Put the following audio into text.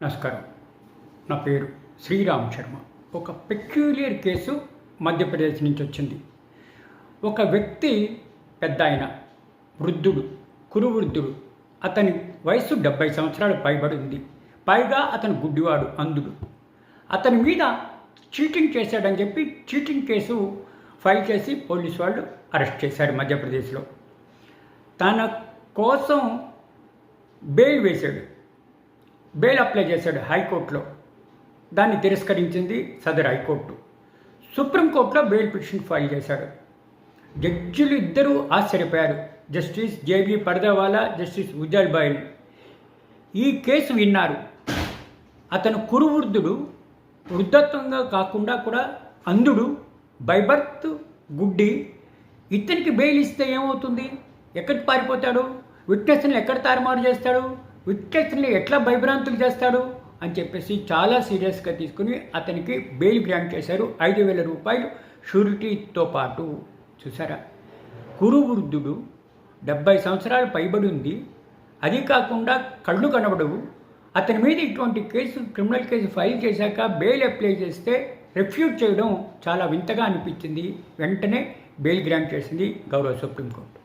నమస్కారం. నా పేరు శ్రీరామ్ శర్మ. ఒక పెక్యూలియర్ కేసు మధ్యప్రదేశ్ నుంచి వచ్చింది. ఒక వ్యక్తి పెద్ద ఆయన, వృద్ధుడు, కురువృద్ధుడు. అతని వయసు 70 సంవత్సరాలు పైబడి ఉంది. పైగా అతను గుడ్డివాడు, అంధుడు. అతని మీద చీటింగ్ చేశాడని చెప్పి చీటింగ్ కేసు ఫైల్ చేసి పోలీసు వాళ్ళు అరెస్ట్ చేశారు మధ్యప్రదేశ్లో. తన కోసం బెయిల్ వేశాడు, బెయిల్ అప్లై చేశాడు హైకోర్టులో. దాన్ని తిరస్కరించింది సదరు హైకోర్టు. సుప్రీంకోర్టులో బెయిల్ పిటిషన్ ఫైల్ చేశాడు. జడ్జిలు ఇద్దరూ ఆశ్చర్యపోయారు, justice JB Pardiwala, justice Ujjal బాయ్. ఈ కేసు విన్నారు. అతను కురువృద్ధుడు, వృద్ధత్వంగా కాకుండా కూడా అంధుడు, బై బర్త్ గుడ్డి. ఇతనికి బెయిల్ ఇస్తే ఏమవుతుంది? ఎక్కడికి పారిపోతాడు? విట్నెస్ని ఎక్కడ తారుమారు చేస్తాడు? విట్నెస్ని ఎట్లా భయభ్రాంతులు చేస్తాడు అని చెప్పేసి చాలా సీరియస్గా తీసుకుని అతనికి బెయిల్ గ్రాంట్ చేశారు. 5,000 రూపాయలు షూరిటీతో పాటు. చూసారా, కురువృద్ధుడు, 70 సంవత్సరాలు పైబడి ఉంది. అది కాకుండా కళ్ళు కనబడవు. అతని మీద ఇటువంటి కేసు, క్రిమినల్ కేసు ఫైల్ చేశాక బెయిల్ అప్లై చేస్తే రిఫ్యూజ్ చేయడం చాలా వింతగా అనిపించింది. వెంటనే బెయిల్ గ్రాంట్ చేసింది గౌరవ సుప్రీంకోర్టు.